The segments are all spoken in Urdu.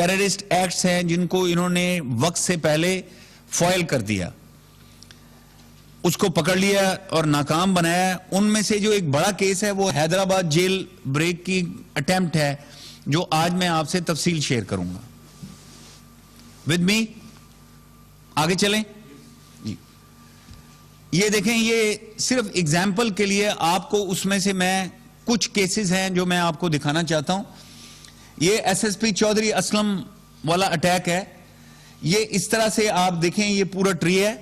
ٹیررسٹ ایکٹس ہیں جن کو انہوں نے وقت سے پہلے فوائل کر دیا، اس کو پکڑ لیا اور ناکام بنایا. ان میں سے جو ایک بڑا کیس ہے وہ حیدرآباد جیل بریک کی اٹیمپٹ ہے، جو آج میں آپ سے تفصیل شیئر کروں گا. ود می آگے چلیں. جی یہ دیکھیں، یہ صرف ایگزامپل کے لیے آپ کو اس میں سے میں کچھ کیسز ہیں جو میں آپ کو دکھانا چاہتا ہوں. یہ ایس ایس پی چودھری اسلم والا اٹیک ہے. یہ اس طرح سے آپ دیکھیں، یہ پورا ٹری ہے.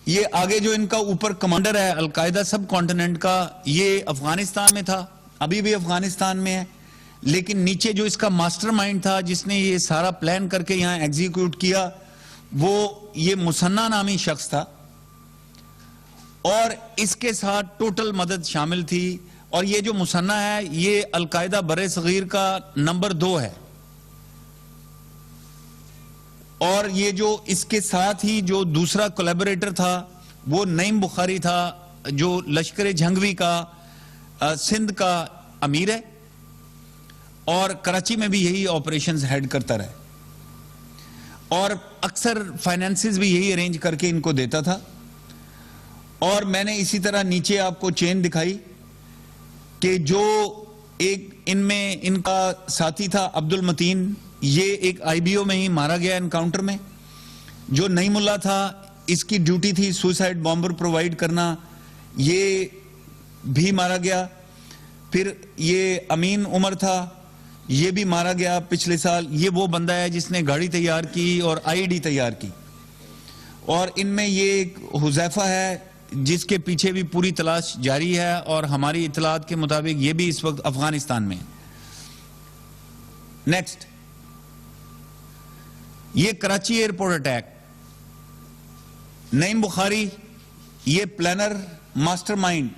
یہ آگے جو ان کا اوپر کمانڈر ہے القاعدہ سب کانٹیننٹ کا، یہ افغانستان میں تھا، ابھی بھی افغانستان میں ہے. لیکن نیچے جو اس کا ماسٹر مائنڈ تھا جس نے یہ سارا پلان کر کے یہاں ایگزیکیوٹ کیا، وہ یہ مصنع نامی شخص تھا، اور اس کے ساتھ ٹوٹل مدد شامل تھی. اور یہ جو مصنع ہے یہ القاعدہ بر صغیر کا نمبر 2 ہے. اور یہ جو اس کے ساتھ ہی جو دوسرا کولیبریٹر تھا وہ نعیم بخاری تھا، جو لشکر جھنگوی کا سندھ کا امیر ہے، اور کراچی میں بھی یہی آپریشنز ہیڈ کرتا رہا، اور اکثر فائنینسز بھی یہی ارینج کر کے ان کو دیتا تھا. اور میں نے اسی طرح نیچے آپ کو چین دکھائی کہ جو ایک ان میں ان کا ساتھی تھا عبد المتین، یہ ایک آئی بی او میں ہی مارا گیا انکاؤنٹر میں. جو نعیم اللہ تھا، اس کی ڈیوٹی تھی سوسائڈ بامبر پرووائڈ کرنا، یہ بھی مارا گیا. پھر یہ امین عمر تھا، یہ بھی مارا گیا پچھلے سال. یہ وہ بندہ ہے جس نے گاڑی تیار کی اور آئی ڈی تیار کی. اور ان میں یہ ایک حذیفہ ہے جس کے پیچھے بھی پوری تلاش جاری ہے، اور ہماری اطلاعات کے مطابق یہ بھی اس وقت افغانستان میں ہے. نیکسٹ، یہ کراچی ایئرپورٹ اٹیک. نعیم بخاری یہ پلانر، ماسٹر مائنڈ،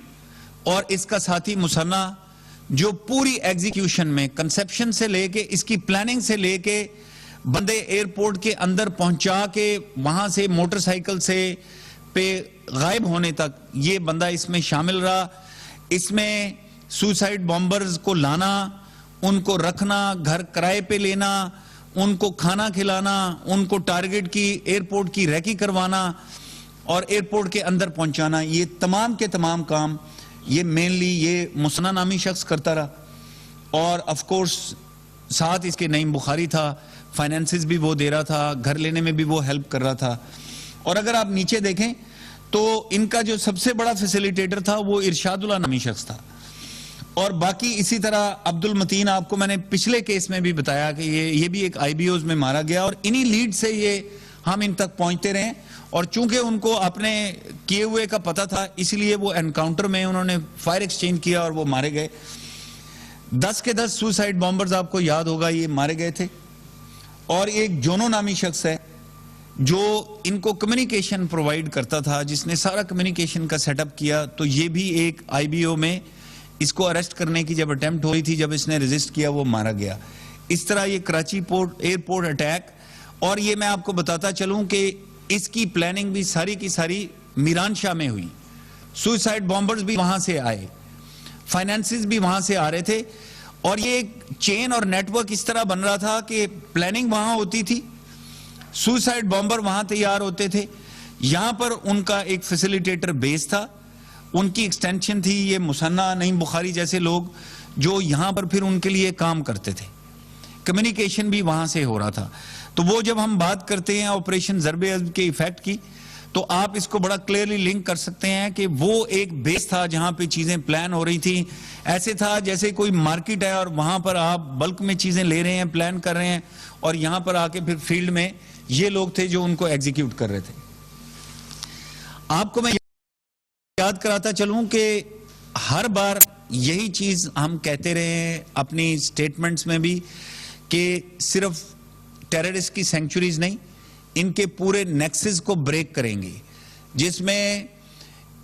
اور اس کا ساتھی مصنع، جو پوری ایگزیکیوشن میں کنسپشن سے لے کے اس کی پلاننگ سے لے کے بندے ایئرپورٹ کے اندر پہنچا کے وہاں سے موٹر سائیکل سے پہ غائب ہونے تک یہ بندہ اس میں شامل رہا. اس میں سوسائڈ بامبرز کو لانا، ان کو رکھنا، گھر کرائے پہ لینا، ان کو کھانا کھلانا، ان کو ٹارگٹ کی ایئرپورٹ کی ریکی کروانا اور ایئرپورٹ کے اندر پہنچانا، یہ تمام کے تمام کام یہ مینلی یہ مصنع نامی شخص کرتا رہا. اور آف کورس ساتھ اس کے نعیم بخاری تھا، فائنینسز بھی وہ دے رہا تھا، گھر لینے میں بھی وہ ہیلپ کر رہا تھا. اور اگر آپ نیچے دیکھیں تو ان کا جو سب سے بڑا فیسیلیٹیٹر تھا وہ ارشاد اللہ نامی شخص تھا. اور باقی اسی طرح عبد المتین، آپ کو میں نے پچھلے کیس میں بھی بتایا کہ یہ بھی ایک آئی بی اوز میں مارا گیا، اور انہی لیڈ سے یہ ہم ان تک پہنچتے رہے. اور چونکہ ان کو اپنے کیے ہوئے کا پتہ تھا، اس لیے وہ انکاؤنٹر میں انہوں نے فائر ایکسچینج کیا اور وہ مارے گئے. 10 کے 10 سوسائڈ بامبرز آپ کو یاد ہوگا یہ مارے گئے تھے. اور ایک جونو نامی شخص ہے جو ان کو کمیونیکیشن پرووائڈ کرتا تھا، جس نے سارا کمیونیکیشن کا سیٹ اپ کیا. تو یہ بھی ایک آئی بی او میں اس کو اریسٹ کرنے کی جب اٹیمپٹ ہوئی تھی، جب اس نے ریزسٹ کیا وہ مارا گیا. اس طرح یہ کراچی ایئرپورٹ اٹیک. اور یہ میں آپ کو بتاتا چلوں کہ اس کی پلاننگ بھی ساری کی ساری میران شاہ میں ہوئی. سوسائڈ بامبرز بھی وہاں سے آئے، فائنینسز بھی وہاں سے آ رہے تھے. اور یہ ایک چین اور نیٹ ورک اس طرح بن رہا تھا کہ پلاننگ وہاں ہوتی تھی، سوسائڈ بامبر وہاں تیار ہوتے تھے، یہاں پر ان کا ایک فیسیلیٹیٹر بیس تھا، ان کی ایکسٹینشن تھی یہ مصنع نعیم بخاری جیسے لوگ، جو یہاں پر پھر ان کے لیے کام کرتے تھے. کمیونیکیشن بھی وہاں سے ہو رہا تھا. تو وہ جب ہم بات کرتے ہیں آپریشن ضرب عضب کے ایفیکٹ کی، تو آپ اس کو بڑا کلیئرلی لنک کر سکتے ہیں کہ وہ ایک بیس تھا جہاں پہ چیزیں پلان ہو رہی تھی. ایسے تھا جیسے کوئی مارکیٹ ہے اور وہاں پر آپ بلک میں چیزیں لے رہے ہیں، پلان کر رہے ہیں، اور یہاں پر آ کے پھر فیلڈ میں یہ لوگ تھے جو ان کو ایگزیکیوٹ کر رہے تھے. آپ کو میں یاد کراتا چلوں کہ ہر بار یہی چیز ہم کہتے رہے ہیں اپنی سٹیٹمنٹس میں بھی کہ صرف ٹیررسٹ کی سینکچوریز نہیں، ان کے پورے نیکسز کو بریک کریں گے، جس میں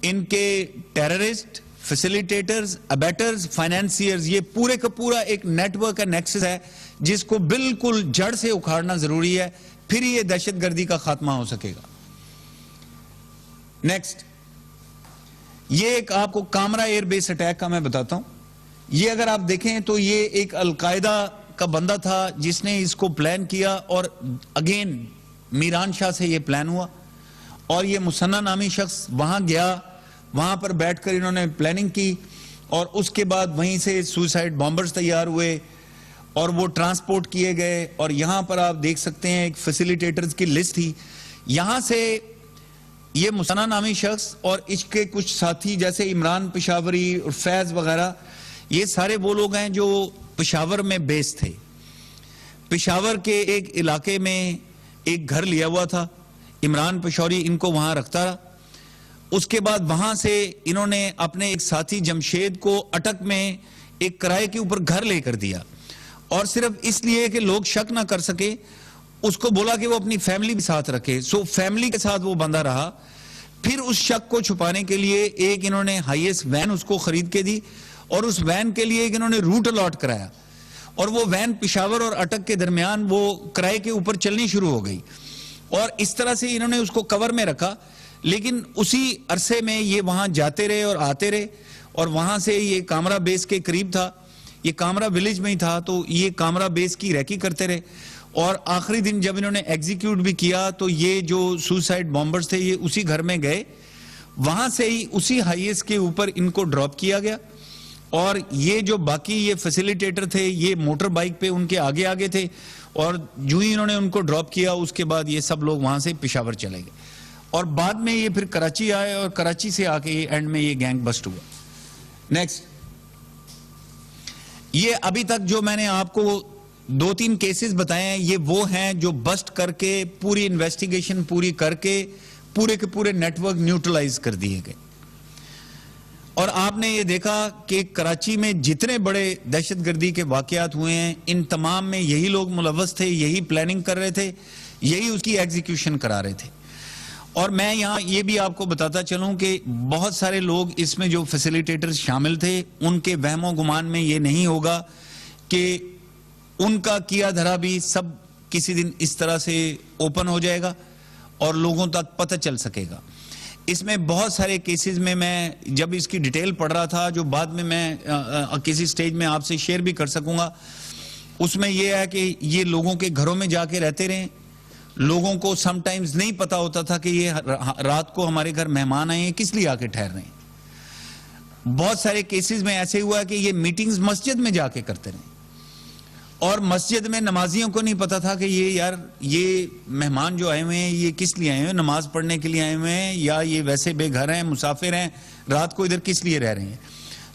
ان کے ٹیررسٹ، فیسیلیٹیٹرز، ابیٹرز، فائنینسیئرز، یہ پورے کا پورا ایک نیٹ ورک ہے، نیکسز ہے، جس کو بالکل جڑ سے اکھاڑنا ضروری ہے، پھر یہ دہشت گردی کا خاتمہ ہو سکے گا. نیکسٹ، یہ ایک آپ کو کامرا ایئر بیس اٹیک کا میں بتاتا ہوں. یہ اگر آپ دیکھیں تو یہ ایک القاعدہ کا بندہ تھا جس نے اس کو پلان کیا, اور اگین میران شاہ سے یہ پلان ہوا, اور یہ مسنہ نامی شخص وہاں گیا, وہاں پر بیٹھ کر انہوں نے پلاننگ کی, اور اس کے بعد وہیں سے سوسائڈ بامبرز تیار ہوئے اور وہ ٹرانسپورٹ کیے گئے. اور یہاں پر آپ دیکھ سکتے ہیں ایک فیسیلیٹیٹرز کی لسٹ تھی. یہاں سے یہ مسنہ نامی شخص اور اس کے کچھ ساتھی جیسے عمران پشاوری اور فیض وغیرہ, یہ سارے وہ لوگ ہیں جو پشاور میں بیس تھے. پشاور کے ایک علاقے میں ایک گھر لیا ہوا تھا, عمران پشاوری ان کو وہاں رکھتا رہا. اس کے بعد وہاں سے انہوں نے اپنے ایک ساتھی جمشید کو اٹک میں ایک کرائے کے اوپر گھر لے کر دیا, اور صرف اس لیے کہ لوگ شک نہ کر سکے اس کو بولا کہ وہ اپنی فیملی بھی ساتھ رکھے. سو فیملی کے ساتھ وہ بندہ رہا. پھر اس شک کو چھپانے کے لیے ایک انہوں نے ہائیسٹ وین اس کو خرید کے دی, اور اس وین کے لیے ایک انہوں نے روٹ الاٹ کرایا, اور وہ وین پشاور اور اٹک کے درمیان وہ کرائے کے اوپر چلنی شروع ہو گئی, اور اس طرح سے انہوں نے اس کو کور میں رکھا. لیکن اسی عرصے میں یہ وہاں جاتے رہے اور آتے رہے, اور وہاں سے یہ کامرا بیس کے قریب تھا, یہ کامرا ولیج میں ہی تھا, تو یہ کامرا بیس کی ریکی کرتے رہے. اور آخری دن جب انہوں نے ایگزیکیوٹ بھی کیا تو یہ جو سوسائڈ بامبرز تھے یہ اسی گھر میں گئے, وہاں سے ہی اسی ہائیس کے اوپر ان کو ڈراپ کیا گیا. اور یہ جو باقی یہ فیسیلیٹیٹر تھے یہ موٹر بائک پہ ان کے آگے آگے تھے, اور جو ہی انہوں نے ان کو ڈراپ کیا اس کے بعد یہ سب لوگ وہاں سے پشاور چلے گئے, اور بعد میں یہ پھر کراچی آئے, اور کراچی سے آ کے یہ اینڈ میں یہ گینگ بسٹ ہوا. نیکسٹ, یہ ابھی تک جو میں نے آپ کو 2-3 کیسز بتائے ہیں یہ وہ ہیں جو بسٹ کر کے پوری انویسٹیگیشن پوری کر کے پورے کے پورے نیٹ ورک نیوٹرلائز کر دیے گئے. اور آپ نے یہ دیکھا کہ کراچی میں جتنے بڑے دہشت گردی کے واقعات ہوئے ہیں ان تمام میں یہی لوگ ملوث تھے, یہی پلاننگ کر رہے تھے, یہی اس کی ایگزیکیوشن کرا رہے تھے. اور میں یہاں یہ بھی آپ کو بتاتا چلوں کہ بہت سارے لوگ اس میں جو فیسیلیٹیٹرز شامل تھے ان کے وہم و گمان میں یہ نہیں ہوگا کہ ان کا کیا دھرا بھی سب کسی دن اس طرح سے اوپن ہو جائے گا اور لوگوں تک پتہ چل سکے گا. اس میں بہت سارے کیسز میں جب اس کی ڈیٹیل پڑھ رہا تھا جو بعد میں کسی سٹیج میں آپ سے شیئر بھی کر سکوں گا, اس میں یہ ہے کہ یہ لوگوں کے گھروں میں جا کے رہتے رہے, لوگوں کو سم ٹائمز نہیں پتا ہوتا تھا کہ یہ رات کو ہمارے گھر مہمان آئے ہیں, کس لیے آ کے ٹھہر رہے ہیں. بہت سارے کیسز میں ایسے ہوا کہ یہ میٹنگز مسجد میں جا کے کرتے رہے, اور مسجد میں نمازیوں کو نہیں پتا تھا کہ یہ مہمان جو آئے ہوئے ہیں یہ کس لیے آئے ہوئے ہیں, نماز پڑھنے کے لیے آئے ہوئے ہیں یا یہ ویسے بے گھر ہیں, مسافر ہیں, رات کو ادھر کس لیے رہ رہے ہیں.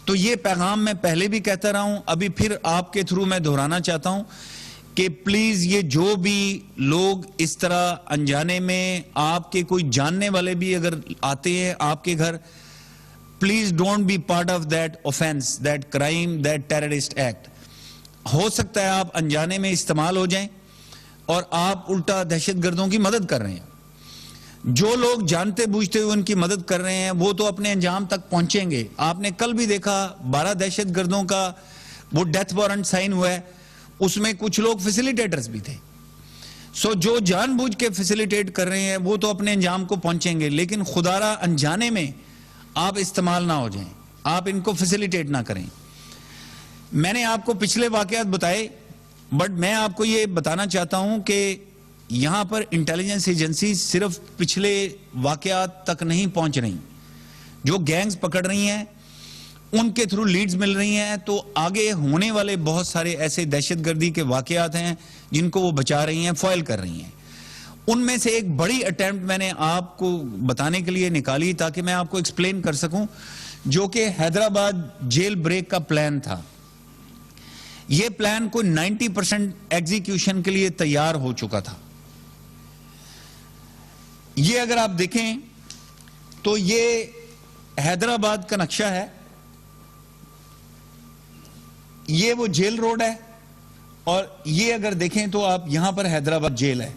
تو یہ پیغام میں پہلے بھی کہتا رہا ہوں, ابھی پھر آپ کے تھرو میں دہرانا چاہتا ہوں کہ پلیز یہ جو بھی لوگ اس طرح انجانے میں آپ کے کوئی جاننے والے بھی اگر آتے ہیں آپ کے گھر, please don't be part of that offence, that crime, that terrorist act. ہو سکتا ہے آپ انجانے میں استعمال ہو جائیں اور آپ الٹا دہشت گردوں کی مدد کر رہے ہیں. جو لوگ جانتے بوجھتے ہوئے ان کی مدد کر رہے ہیں وہ تو اپنے انجام تک پہنچیں گے. آپ نے کل بھی دیکھا 12 دہشت گردوں کا وہ ڈیتھ وارنٹ سائن ہوا ہے, اس میں کچھ لوگ فیسیلیٹیٹرز بھی تھے. سو جو جان بوجھ کے فیسیلیٹیٹ کر رہے ہیں وہ تو اپنے انجام کو پہنچیں گے, لیکن خدارا انجانے میں آپ استعمال نہ ہو جائیں, آپ ان کو فیسیلیٹیٹ نہ کریں. میں نے آپ کو پچھلے واقعات بتائے, بٹ میں آپ کو یہ بتانا چاہتا ہوں کہ یہاں پر انٹیلیجنس ایجنسی صرف پچھلے واقعات تک نہیں پہنچ رہی, جو گینگز پکڑ رہی ہیں ان کے تھرو لیڈز مل رہی ہیں, تو آگے ہونے والے بہت سارے ایسے دہشت گردی کے واقعات ہیں جن کو وہ بچا رہی ہیں, فوائل کر رہی ہیں. ان میں سے ایک بڑی اٹیمپٹ میں نے آپ کو بتانے کے لیے نکالی تاکہ میں آپ کو ایکسپلین کر سکوں, جو کہ حیدرآباد جیل بریک کا پلان تھا. یہ پلان کو 90% ایگزیکیوشن کے لیے تیار ہو چکا تھا. یہ اگر آپ دیکھیں تو یہ حیدرآباد کا نقشہ ہے, یہ وہ جیل روڈ ہے, اور یہ اگر دیکھیں تو آپ یہاں پر حیدرآباد جیل ہے.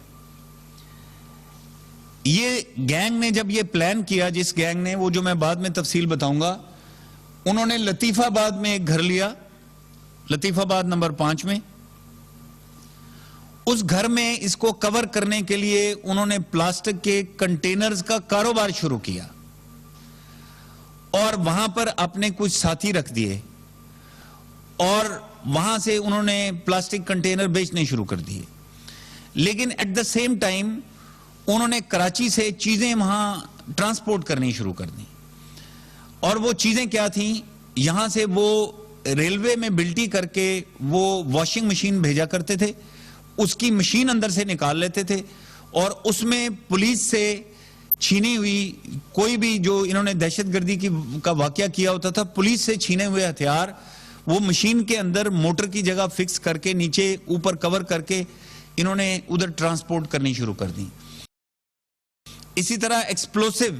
یہ گینگ نے جب یہ پلان کیا, جس گینگ نے, وہ جو میں بعد میں تفصیل بتاؤں گا, انہوں نے لطیف آباد میں ایک گھر لیا, لطیف آباد نمبر 5 میں. اس گھر میں اس کو کور کرنے کے لیے انہوں نے پلاسٹک کے کنٹینرز کا کاروبار شروع کیا, اور وہاں پر اپنے کچھ ساتھی رکھ دیے, اور وہاں سے انہوں نے پلاسٹک کنٹینر بیچنے شروع کر دیے. لیکن ایٹ دا سیم ٹائم انہوں نے کراچی سے چیزیں وہاں ٹرانسپورٹ کرنی شروع کر دی. اور وہ چیزیں کیا تھیں؟ یہاں سے وہ ریلوے میں بلٹی کر کے وہ واشنگ مشین بھیجا کرتے تھے, اس کی مشین اندر سے نکال لیتے تھے, اور اس میں پولیس سے چھینی ہوئی کوئی بھی جو انہوں نے دہشت گردی کا واقعہ کیا ہوتا تھا, پولیس سے چھینے ہوئے ہتھیار وہ مشین کے اندر موٹر کی جگہ فکس کر کے نیچے اوپر کور کر کے انہوں نے ادھر ٹرانسپورٹ کرنی شروع کر دی. اسی طرح ایکسپلوسیو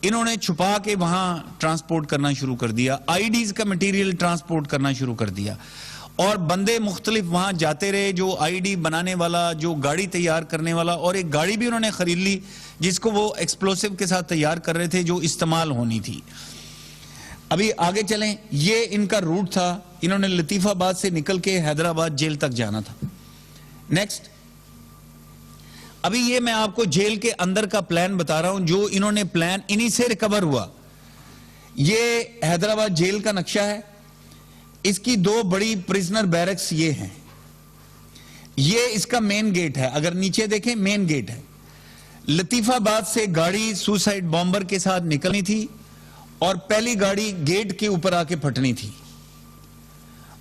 انہوں نے چھپا کے وہاں ٹرانسپورٹ کرنا شروع کر دیا, آئی ڈیز کا مٹیریل ٹرانسپورٹ کرنا شروع کر دیا, اور بندے مختلف وہاں جاتے رہے, جو آئی ڈی بنانے والا, جو گاڑی تیار کرنے والا, اور ایک گاڑی بھی انہوں نے خرید لی جس کو وہ ایکسپلوسیو کے ساتھ تیار کر رہے تھے جو استعمال ہونی تھی. ابھی آگے چلیں, یہ ان کا روٹ تھا, انہوں نے لطیف آباد سے نکل کے حیدرآباد جیل تک جانا تھا. نیکسٹ, ابھی یہ میں آپ کو جیل کے اندر کا پلان بتا رہا ہوں جو انہوں نے پلان انہی سے ریکور ہوا. یہ حیدرآباد جیل کا نقشہ ہے, اس کی دو بڑی پرزنر بیرکس یہ ہیں, یہ اس کا مین گیٹ ہے, اگر نیچے دیکھیں مین گیٹ ہے. لطیف آباد سے گاڑی سوسائڈ بامبر کے ساتھ نکلنی تھی اور پہلی گاڑی گیٹ کے اوپر آ کے پھٹنی تھی,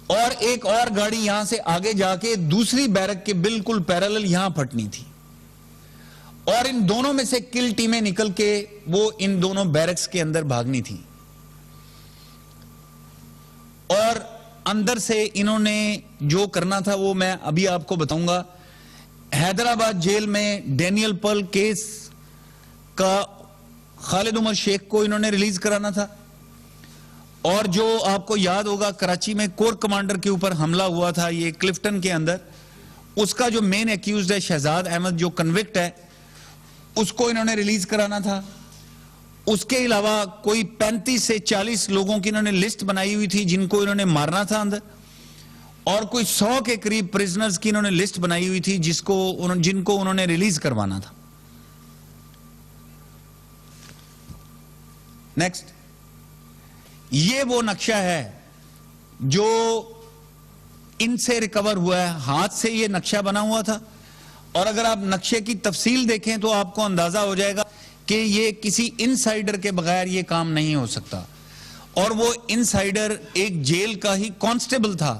اور ایک اور گاڑی یہاں سے آگے جا کے دوسری بیرک کے بالکل پیرالل یہاں پھٹنی تھی, اور ان دونوں میں سے کل ٹیمیں نکل کے وہ ان دونوں بیرکس کے اندر بھاگنی تھی. اور اندر سے انہوں نے جو کرنا تھا وہ میں ابھی آپ کو بتاؤں گا. حیدرآباد جیل میں ڈینیل پرل کیس کا خالد عمر شیخ کو انہوں نے ریلیز کرانا تھا, اور جو آپ کو یاد ہوگا کراچی میں کور کمانڈر کے اوپر حملہ ہوا تھا یہ کلفٹن کے اندر, اس کا جو مین ایکیوزڈ ہے شہزاد احمد جو کنوکٹ ہے, اس کو انہوں نے ریلیز کرانا تھا. اس کے علاوہ کوئی 35 سے 40 لوگوں کی انہوں نے لسٹ بنائی ہوئی تھی جن کو انہوں نے مارنا تھا اندر, اور کوئی 100 کے قریب پرزنرز کی انہوں نے لسٹ بنائی ہوئی تھی جن کو انہوں نے ریلیز کروانا تھا. نیکسٹ, یہ وہ نقشہ ہے جو ان سے ریکور ہوا ہے, ہاتھ سے یہ نقشہ بنا ہوا تھا, اور اگر آپ نقشے کی تفصیل دیکھیں تو آپ کو اندازہ ہو جائے گا کہ یہ کسی انسائیڈر کے بغیر یہ کام نہیں ہو سکتا. اور وہ انسائیڈر ایک جیل کا ہی کانسٹیبل تھا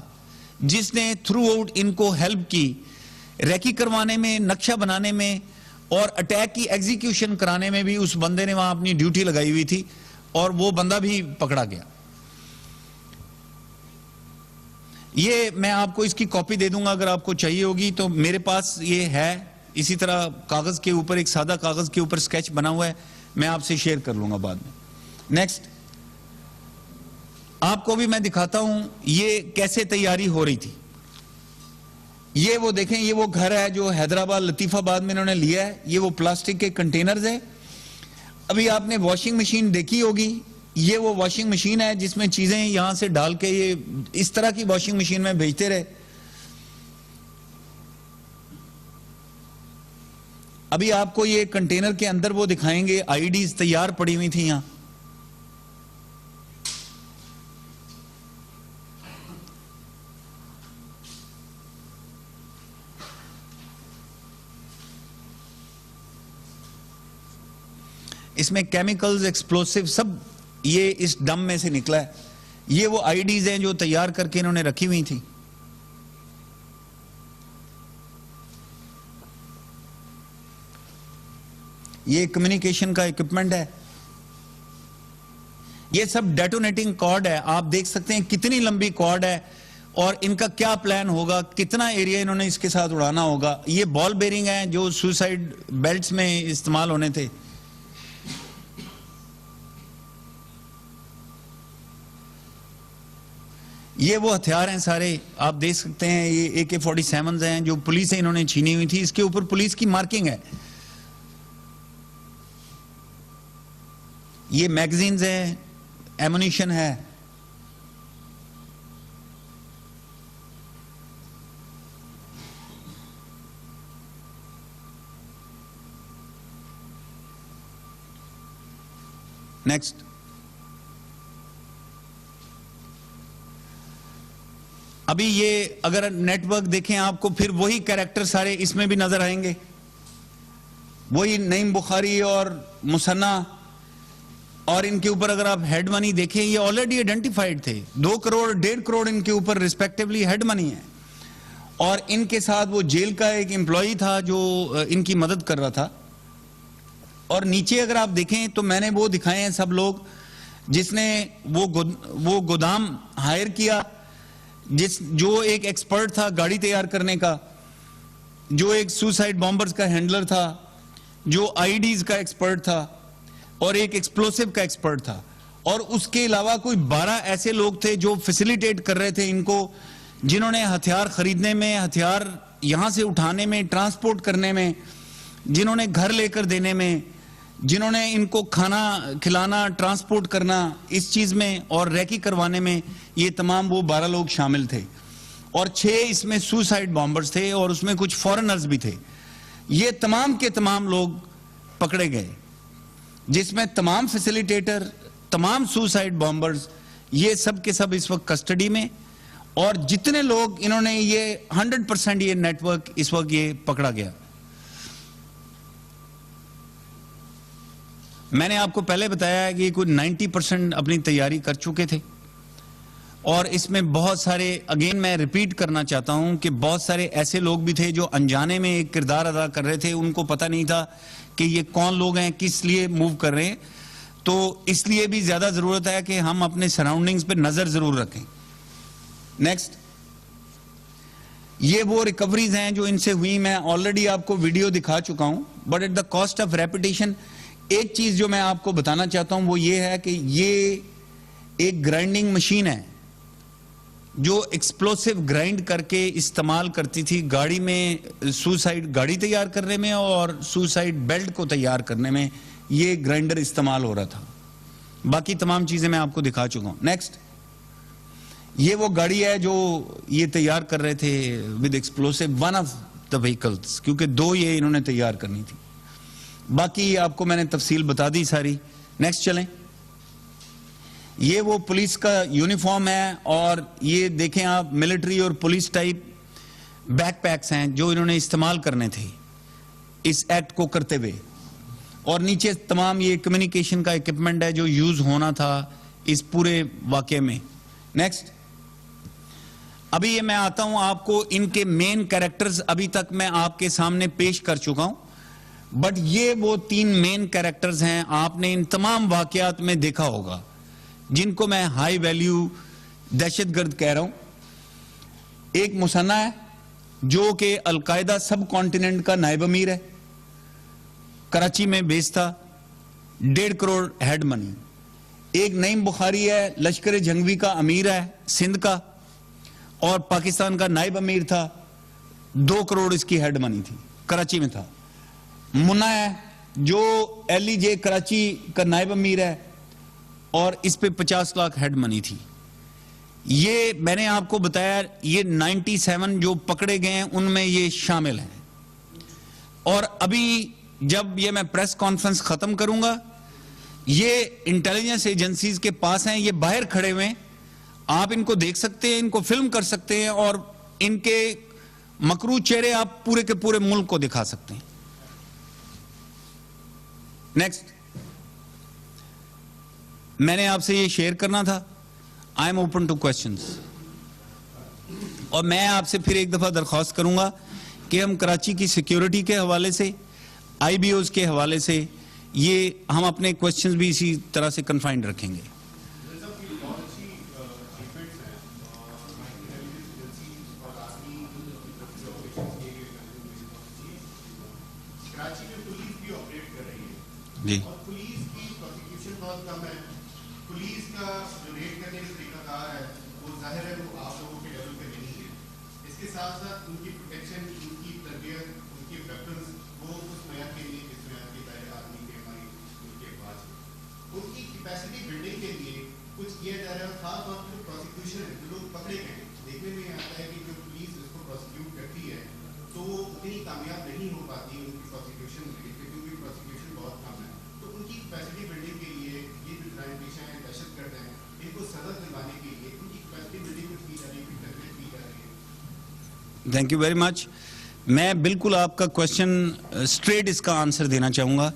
جس نے تھرو آؤٹ ان کو ہیلپ کی, ریکی کروانے میں, نقشہ بنانے میں, اور اٹیک کی ایگزیکیوشن کرانے میں بھی اس بندے نے وہاں اپنی ڈیوٹی لگائی ہوئی تھی, اور وہ بندہ بھی پکڑا گیا. یہ میں آپ کو اس کی کاپی دے دوں گا اگر آپ کو چاہیے ہوگی تو, میرے پاس یہ ہے اسی طرح کاغذ کے اوپر, ایک سادہ کاغذ کے اوپر سکیچ بنا ہوا ہے, میں آپ سے شیئر کر لوں گا بعد میں. نیکسٹ, آپ کو بھی میں دکھاتا ہوں یہ کیسے تیاری ہو رہی تھی. یہ وہ دیکھیں, یہ وہ گھر ہے جو حیدرآباد لطیف آباد میں انہوں نے لیا ہے, یہ وہ پلاسٹک کے کنٹینرز ہیں. ابھی آپ نے واشنگ مشین دیکھی ہوگی, یہ وہ واشنگ مشین ہے جس میں چیزیں یہاں سے ڈال کے یہ اس طرح کی واشنگ مشین میں بھیجتے رہے. ابھی آپ کو یہ کنٹینر کے اندر وہ دکھائیں گے, آئی ڈیز تیار پڑی ہوئی تھی یہاں. اس میں کیمیکلز, ایکسپلوسیو سب یہ اس ڈم میں سے نکلا ہے. یہ وہ آئی ڈیز ہیں جو تیار کر کے انہوں نے رکھی ہوئی تھی. یہ کمیونیکیشن کا ایکوپمنٹ ہے. یہ سب ڈیٹونیٹنگ کارڈ ہے, آپ دیکھ سکتے ہیں کتنی لمبی کارڈ ہے, اور ان کا کیا پلان ہوگا, کتنا ایریا انہوں نے اس کے ساتھ اڑانا ہوگا. یہ بال بیرنگ ہیں جو سوسائڈ بیلٹس میں استعمال ہونے تھے. یہ وہ ہتھیار ہیں سارے, آپ دیکھ سکتے ہیں یہ AK-47 ہیں جو پولیس سے انہوں نے چھینی ہوئی تھی. اس کے اوپر پولیس کی مارکنگ ہے. یہ میگزینز ہیں, ایمونیشن ہے. نیکسٹ, ابھی یہ اگر نیٹ ورک دیکھیں آپ کو پھر وہی کریکٹر سارے اس میں بھی نظر آئیں گے, وہی نعیم بخاری اور مصنع, اور ان کے اوپر اگر آپ ہیڈ منی دیکھیں یہ آلریڈی آئیڈینٹیفائڈ تھے, 2 کروڑ 1.5 کروڑ ان کے اوپر ریسپیکٹیولی ہیڈ منی ہے, اور ان کے ساتھ وہ جیل کا ایک امپلائی تھا جو ان کی مدد کر رہا تھا. اور نیچے اگر آپ دیکھیں تو میں نے وہ دکھائے ہیں سب لوگ جس نے وہ گودام ہائر کیا, جو ایک ایکسپرٹ تھا گاڑی تیار کرنے کا, جو ایک سوسائڈ بامبرز کا ہینڈلر تھا, جو آئی ڈیز کا ایکسپرٹ تھا, اور ایک ایکسپلوسیو کا ایکسپرٹ تھا, اور اس کے علاوہ کوئی 12 ایسے لوگ تھے جو فیسیلیٹیٹ کر رہے تھے ان کو, جنہوں نے ہتھیار خریدنے میں, ہتھیار یہاں سے اٹھانے میں, ٹرانسپورٹ کرنے میں, جنہوں نے گھر لے کر دینے میں, جنہوں نے ان کو کھانا کھلانا, ٹرانسپورٹ کرنا اس چیز میں, اور ریکی کروانے میں, یہ تمام وہ 12 لوگ شامل تھے, اور 6 اس میں سوسائڈ بامبرز تھے, اور اس میں کچھ فورنرز بھی تھے. یہ تمام کے تمام لوگ پکڑے گئے, جس میں تمام فیسیلیٹیٹر, تمام سوسائڈ بامبرز, یہ سب کے سب اس وقت کسٹڈی میں, اور جتنے لوگ انہوں نے یہ 100% یہ نیٹ ورک اس وقت یہ پکڑا گیا. میں نے آپ کو پہلے بتایا ہے کہ کوئی 90% اپنی تیاری کر چکے تھے, اور اس میں بہت سارے, اگین میں ریپیٹ کرنا چاہتا ہوں کہ بہت سارے ایسے لوگ بھی تھے جو انجانے میں ایک کردار ادا کر رہے تھے, ان کو پتہ نہیں تھا کہ یہ کون لوگ ہیں, کس لیے موو کر رہے ہیں. تو اس لیے بھی زیادہ ضرورت ہے کہ ہم اپنے سراؤنڈنگز پہ نظر ضرور رکھیں. نیکسٹ, یہ وہ ریکوریز ہیں جو ان سے ہوئی, میں آلریڈی آپ کو ویڈیو دکھا چکا ہوں, but at the cost of repetition ایک چیز جو میں آپ کو بتانا چاہتا ہوں وہ یہ ہے کہ یہ ایک گرائنڈنگ مشین ہے جو ایکسپلوسیو گرائنڈ کر کے استعمال کرتی تھی گاڑی میں, سوسائڈ گاڑی تیار کرنے میں اور سوسائڈ بیلٹ کو تیار کرنے میں یہ گرائنڈر استعمال ہو رہا تھا. باقی تمام چیزیں میں آپ کو دکھا چکا ہوں. نیکسٹ, یہ وہ گاڑی ہے جو یہ تیار کر رہے تھے with explosive, one of the vehicles, کیونکہ 2 یہ انہوں نے تیار کرنی تھی. باقی آپ کو میں نے تفصیل بتا دی ساری. نیکسٹ چلیں. یہ وہ پولیس کا یونیفارم ہے, اور یہ دیکھیں آپ ملٹری اور پولیس ٹائپ بیک پیکس ہیں جو انہوں نے استعمال کرنے تھے اس ایکٹ کو کرتے ہوئے, اور نیچے تمام یہ کمیونیکیشن کا ایکوپمنٹ ہے جو یوز ہونا تھا اس پورے واقعے میں. نیکسٹ, ابھی یہ میں آتا ہوں آپ کو, ان کے مین کریکٹرز ابھی تک میں آپ کے سامنے پیش کر چکا ہوں, بٹ یہ وہ 3 مین کریکٹرز ہیں آپ نے ان تمام واقعات میں دیکھا ہوگا, جن کو میں ہائی ویلیو دہشت گرد کہہ رہا ہوں. ایک مصنع ہے جو کہ القاعدہ سب کانٹیننٹ کا نائب امیر ہے, کراچی میں بیس تھا, 1.5 کروڑ ہیڈ منی. ایک نعیم بخاری ہے, لشکر جنگوی کا امیر ہے سندھ کا, اور پاکستان کا نائب امیر تھا, 2 کروڑ اس کی ہیڈ منی تھی, کراچی میں تھا. منا ہے جو LEJ کراچی کا نائب امیر ہے, اور اس پہ 50 لاکھ ہیڈ منی تھی. یہ میں نے آپ کو بتایا یہ 97 جو پکڑے گئے ہیں ان میں یہ شامل ہیں. اور ابھی جب یہ میں پریس کانفرنس ختم کروں گا, یہ انٹیلیجنس ایجنسیز کے پاس ہیں, یہ باہر کھڑے ہوئے ہیں, آپ ان کو دیکھ سکتے ہیں, ان کو فلم کر سکتے ہیں, اور ان کے مکروہ چہرے آپ پورے کے پورے ملک کو دکھا سکتے ہیں. نیکسٹ, میں نے آپ سے یہ شیئر کرنا تھا. I am open to questions, اور میں آپ سے پھر ایک دفعہ درخواست کروں گا کہ ہم کراچی کی سیکیورٹی کے حوالے سے, IBOs کے حوالے سے, یہ ہم اپنے کوشچنز بھی اسی طرح سے کنفائنڈ رکھیں گے. جی, پولیس کی پروسیکیوشن بہت کم ہے. پولیس کا جو ریٹ کرنے کا طریقہ کار ہے وہ ظاہر ہے وہ آپ لوگوں کے لیول پہ نہیں ہے. اس کے ساتھ ساتھ ان کی پروٹیکشن, ان کی تربیت, ان کی ویپنز وہ اس معیار کے لیے جس معیار کے دائرے آدمی کے ہماری ان کے پاس ہے. ان کی کیپیسٹی بلڈنگ کے لیے کچھ کیا جا رہا ہے, اور خاص طور پر پروسیکیوشن ہے جو لوگ پکڑے گئے ہیں. دیکھنے میں آتا ہے کہ جو پولیس اس کو پروسیکیوٹ کرتی ہے تو وہ اتنی کامیاب نہیں ہو پاتی ان کی پروسیکیوشن میں, کیونکہ پروسیکیوشن بہت کم ہے. تو ان کی کیپیسٹی بلڈنگ کے لیے یہ جو کرائم پیشہ ہیں, دہشت گرد ہیں, ان کو سزا دلوانے کے لیے ان کی کیپیسٹی بلڈنگ کچھ کی جا رہی ہے, کچھ تربیت کی جا تھینک یو ویری مچ. میں بالکل آپ کا کوشچن اسٹریٹ اس کا آنسر دینا چاہوں گا.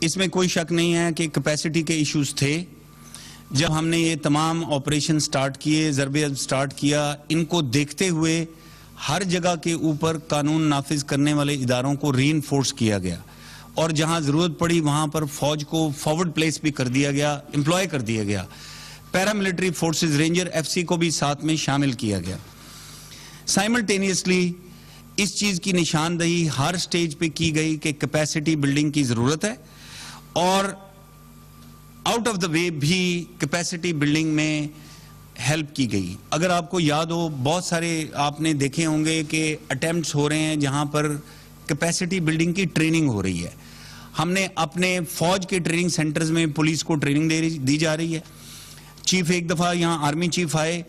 اس میں کوئی شک نہیں ہے کہ کیپیسٹی کے ایشوز تھے. جب ہم نے یہ تمام آپریشن سٹارٹ کیے, ضرب سٹارٹ کیا, ان کو دیکھتے ہوئے ہر جگہ کے اوپر قانون نافذ کرنے والے اداروں کو ری انفورس کیا گیا, اور جہاں ضرورت پڑی وہاں پر فوج کو فارورڈ پلیس بھی کر دیا گیا, امپلوائے کر دیا گیا. پیراملٹری فورسز, رینجر, ایف سی کو بھی ساتھ میں شامل کیا گیا. سائملٹینیسلی اس چیز کی نشاندہی ہر سٹیج پہ کی گئی کہ کیپیسٹی بلڈنگ کی ضرورت ہے, اور آؤٹ آف دا وے بھی کیپیسٹی بلڈنگ میں ہیلپ کی گئی. اگر آپ کو یاد ہو, بہت سارے آپ نے دیکھے ہوں گے کہ اٹیمپٹس ہو رہے ہیں جہاں پر کیپیسٹی بلڈنگ کی ٹریننگ ہو رہی ہے. ہم نے اپنے فوج کے ٹریننگ سینٹرز میں پولیس کو ٹریننگ دی جا رہی ہے. چیف ایک دفعہ یہاں آرمی چیف آئے,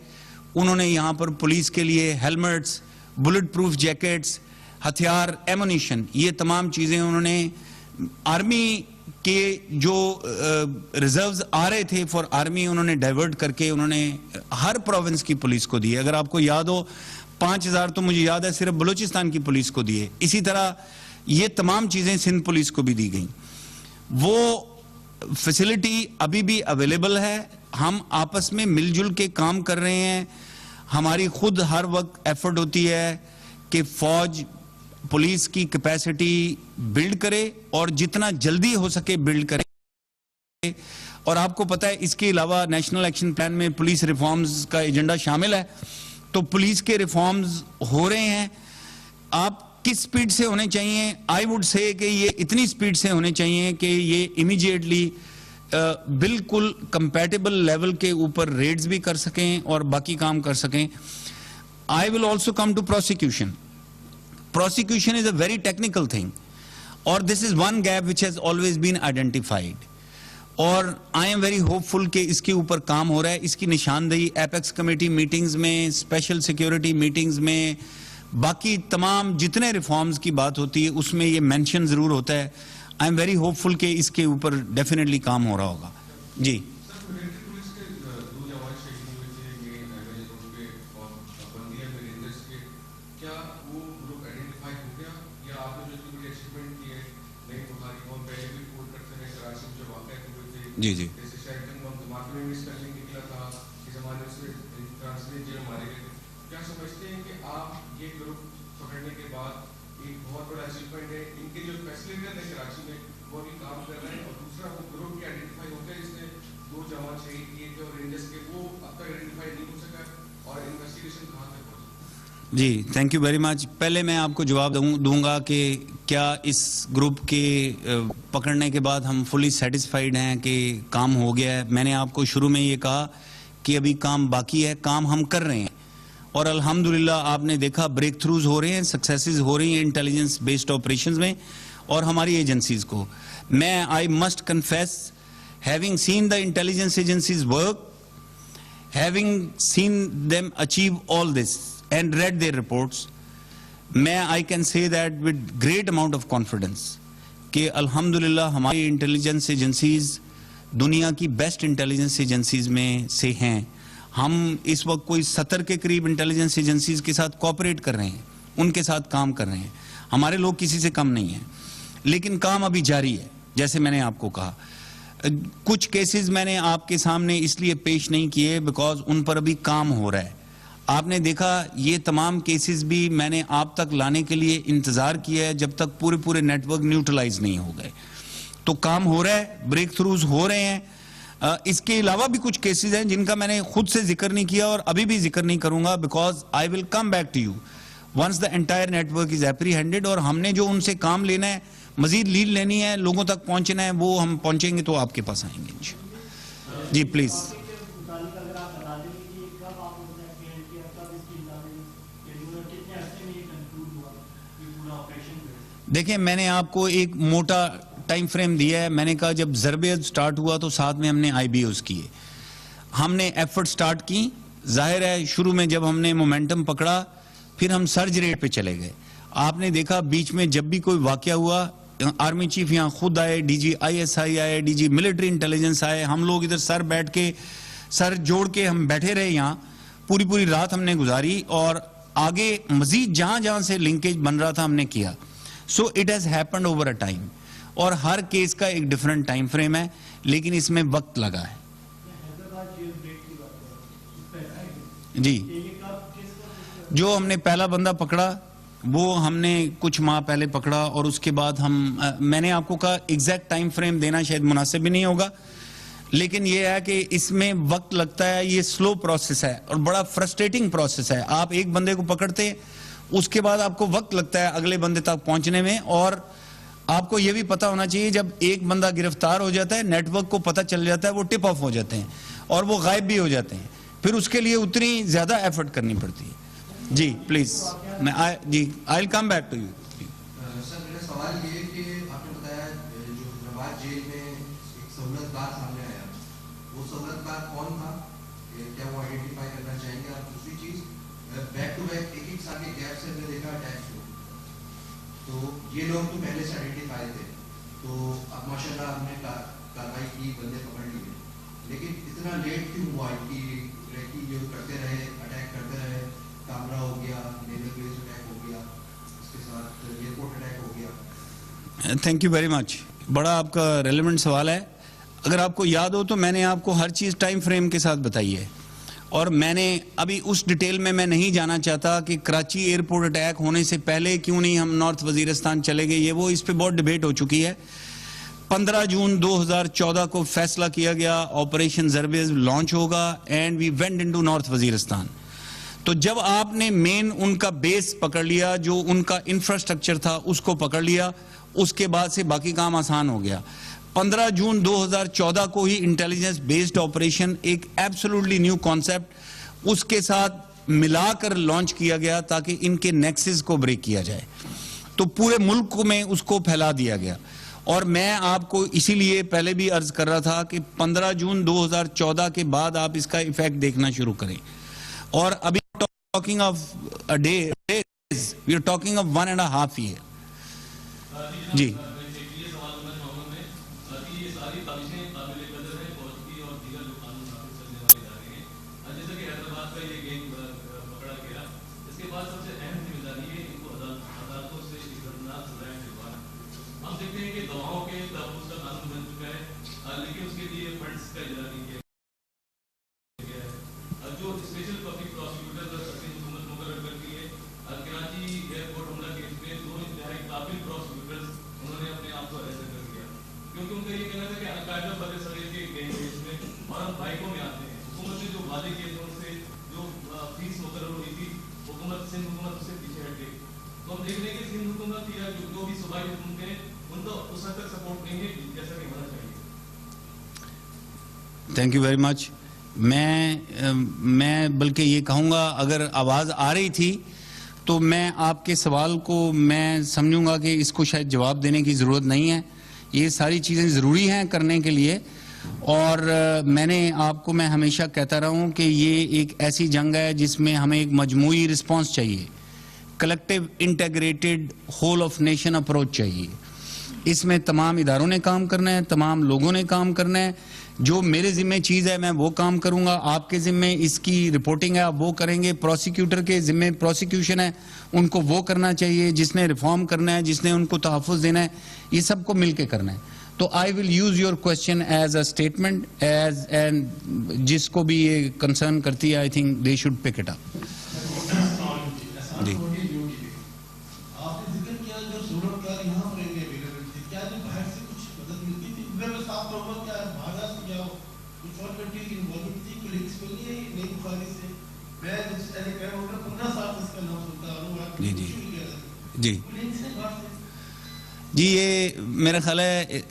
انہوں نے یہاں پر پولیس کے لیے ہیلمٹس, بلٹ پروف جیکٹس, ہتھیار, ایمونیشن, یہ تمام چیزیں انہوں نے آرمی کے جو ریزروز آ رہے تھے فار آرمی, انہوں نے ڈائیورٹ کر کے انہوں نے ہر پروونس کی پولیس کو دیے. اگر آپ کو یاد ہو 5000 تو مجھے یاد ہے صرف بلوچستان کی پولیس کو دیے. اسی طرح یہ تمام چیزیں سندھ پولیس کو بھی دی گئیں. وہ فیسلٹی ابھی بھی اویلیبل ہے. ہم آپس میں مل جل کے کام کر رہے ہیں. ہماری خود ہر وقت ایفرٹ ہوتی ہے کہ فوج پولیس کی کیپیسٹی بلڈ کرے, اور جتنا جلدی ہو سکے بلڈ کرے. اور آپ کو پتہ ہے اس کے علاوہ نیشنل ایکشن پلان میں پولیس ریفارمز کا ایجنڈا شامل ہے. تو پولیس کے ریفارمز ہو رہے ہیں. آپ کس سپیڈ سے ہونے چاہیے؟ آئی وڈ سے کہ یہ اتنی سپیڈ سے ہونے چاہیے کہ یہ امیجیٹلی بالکل کمپیٹیبل لیول کے اوپر ریڈز بھی کر سکیں اور باقی کام کر سکیں. I will also come to prosecution. Prosecution is a very technical thing, or this is one gap which has always been identified, اور I am very hopeful کہ اس کے اوپر کام ہو رہا ہے. اس کی نشاندہی ایپیکس کمیٹی میٹنگز میں, اسپیشل سیکیورٹی میٹنگز میں, باقی تمام جتنے ریفارمز کی بات ہوتی ہے اس میں یہ مینشن ضرور ہوتا ہے. I am very hopeful کہ اس کے اوپر ڈیفینیٹلی کام ہو رہا ہوگا. جی جی جی جی تھینک یو ویری مچ. پہلے میں آپ کو جواب دوں گا کہ کیا اس گروپ کے پکڑنے کے بعد ہم فلی سیٹسفائیڈ ہیں کہ کام ہو گیا ہے. میں نے آپ کو شروع میں یہ کہا کہ ابھی کام باقی ہے, کام ہم کر رہے ہیں, اور الحمدللہ آپ نے دیکھا بریک تھروز ہو رہے ہیں, سکسیسز ہو رہی ہیں انٹیلیجنس بیسڈ آپریشنز میں اور ہماری ایجنسیز کو. میں I must confess, having seen the intelligence agencies work, having seen them achieve all this and read their reports, I can say that with great amount of confidence کہ الحمدللہ ہماری انٹیلیجنس ایجنسیز دنیا کی بیسٹ انٹیلیجنس ایجنسیز میں سے ہیں. ہم اس وقت کوئی 70 کے قریب انٹیلیجنس ایجنسیز کے ساتھ کوآپریٹ کر رہے ہیں, ان کے ساتھ کام کر رہے ہیں. ہمارے لوگ کسی سے کم نہیں ہیں, لیکن کام ابھی جاری ہے. جیسے میں نے آپ کو کہا, کچھ کیسز میں نے آپ کے سامنے اس لیے پیش نہیں کیے بیکاز ان پر ابھی کام ہو رہا ہے. آپ نے دیکھا یہ تمام کیسز بھی میں نے آپ تک لانے کے لیے انتظار کیا ہے جب تک پورے نیٹ ورک نیوٹرلائز نہیں ہو گئے. تو کام ہو رہا ہے, بریک تھروز ہو رہے ہیں. اس کے علاوہ بھی کچھ کیسز ہیں جن کا میں نے خود سے ذکر نہیں کیا اور ابھی بھی ذکر نہیں کروں گا, because I will come back to you once the entire network is apprehended. اور ہم نے جو ان سے کام لینا ہے, مزید لیڈ لینی ہے, لوگوں تک پہنچنا ہے, وہ ہم پہنچیں گے تو آپ کے پاس آئیں گے. جی پلیز. دیکھیں میں نے آپ کو ایک موٹا ٹائم فریم دیا ہے. میں نے کہا جب ضرب سٹارٹ ہوا تو ساتھ میں ہم نے آئی بی اوز کیے, ہم نے ایفرٹ سٹارٹ کی. ظاہر ہے شروع میں جب ہم نے مومنٹم پکڑا پھر ہم سرج ریٹ پہ چلے گئے. آپ نے دیکھا بیچ میں جب بھی کوئی واقعہ ہوا, آرمی چیف یہاں خود آئے, ڈی جی آئی ایس آئی آئے, ڈی جی ملٹری انٹیلیجنس آئے, ہم لوگ ادھر سر بیٹھ کے سر جوڑ کے ہم بیٹھے رہے. یہاں پوری رات ہم نے گزاری اور آگے مزید جہاں جہاں سے لنکیج بن رہا تھا ہم نے کیا. So it has happened over a time, اور ہر کیس کا ایک ڈفرنٹ ٹائم فریم ہے, لیکن اس میں وقت لگا ہے. جی, جو ہم نے پہلا بندہ پکڑا وہ ہم نے کچھ ماہ پہلے پکڑا, اور اس کے بعد میں نے آپ کو کہا ایگزیکٹ ٹائم فریم دینا شاید مناسب بھی نہیں ہوگا, لیکن یہ ہے کہ اس میں وقت لگتا ہے. یہ سلو پروسیس ہے اور بڑا فرسٹریٹنگ پروسیس ہے. آپ ایک بندے کو پکڑتے ہیں, اس کے بعد آپ کو وقت لگتا ہے اگلے بندے تک پہنچنے میں, اور آپ کو یہ بھی پتا ہونا چاہیے جب ایک بندہ گرفتار ہو جاتا ہے, نیٹ ورک کو پتا چل جاتا ہے, وہ ٹپ آف ہو جاتے ہیں اور وہ غائب بھی ہو جاتے ہیں, پھر اس کے لیے اتنی زیادہ ایفرٹ کرنی پڑتی ہے. جی پلیز, جی I will come back to you. Sir میرا سوال یہ ہے کہ آپ نے بتایا جو حیدرآباد جیل میں ایک سہولت کار سامنے آیا, وہ سہولت کار کون تھا, کیا وہ آئیڈینٹیفائی کرنا چاہیں گے آپ؟ دوسری چیز, بیک ٹو بیک ایک سال کے گیپ سے ہم نے دیکھا ٹیکس کو, تو یہ لوگ تو پہلے سے آئیڈینٹیفائی تھے, تو اب ماشاء اللہ ہم نے کاروائی کی, بندے پکڑ لیے, لیکن اتنا لیٹ کیوں ہوا کہ جو کرتے رہے, اٹیک کرتے رہے, کامرا ہو گیا, نیول بیس اٹیک ہو گیا, اس کے ساتھ ایئرپورٹ اٹیک ہو گیا. تھینک یو ویری مچ, بڑا آپ کا ریلیونٹ سوال ہے. اگر آپ کو یاد ہو تو میں نے آپ کو ہر چیز ٹائم فریم کے ساتھ بتائی ہے, اور میں نے ابھی اس ڈیٹیل میں نہیں جانا چاہتا کہ کراچی ایئرپورٹ اٹیک ہونے سے پہلے کیوں نہیں ہم نارتھ وزیرستان چلے گئے. یہ وہ اس پہ بہت ڈیبیٹ ہو چکی ہے. 15 جون 2014 کو فیصلہ کیا گیا آپریشن زربیز لانچ ہوگا, and we went into North Waziristan. تو جب آپ نے مین ان کا بیس پکڑ لیا, جو ان کا انفراسٹرکچر تھا اس کو پکڑ لیا, اس کے بعد سے باقی کام آسان ہو گیا. 15 جون 2014 کو ہی انٹیلیجنس بیسڈ آپریشن, ایک ایبسولوٹلی نیو کانسیپٹ, اس کے ساتھ ملا کر لانچ کیا گیا تاکہ ان کے نیکسز کو بریک کیا جائے. تو پورے ملک میں اس کو پھیلا دیا گیا, اور میں آپ کو اسی لیے پہلے بھی عرض کر رہا تھا کہ 15 جون 2014 کے بعد آپ اس کا ایفیکٹ دیکھنا شروع کریں. اور ابھی talking of a day, we are talking of 1.5 year. جی تھینک یو ویری مچ. میں بلکہ یہ کہوں گا, اگر آواز آ رہی تھی تو میں آپ کے سوال کو میں سمجھوں گا کہ اس کو شاید جواب دینے کی ضرورت نہیں ہے. یہ ساری چیزیں ضروری ہیں کرنے کے لیے, اور میں ہمیشہ کہتا رہا ہوں کہ یہ ایک ایسی جنگ ہے جس میں ہمیں ایک مجموعی رسپانس چاہیے, collective integrated whole of nation approach چاہیے. اس میں تمام اداروں نے کام کرنا ہے, تمام لوگوں نے کام کرنا ہے. جو میرے ذمہ چیز ہے میں وہ کام کروں گا, آپ کے ذمہ اس کی رپورٹنگ ہے آپ وہ کریں گے, پروسیکیوٹر کے ذمہ پروسیکیوشن ہے ان کو وہ کرنا چاہیے, جس نے ریفارم کرنا ہے, جس نے ان کو تحفظ دینا ہے, یہ سب کو مل کے کرنا ہے. تو I will use your question as a statement, as and جس کو بھی یہ کنسرن کرتی ہے I think they should pick it up. جی جی جی یہ میرا خیال ہے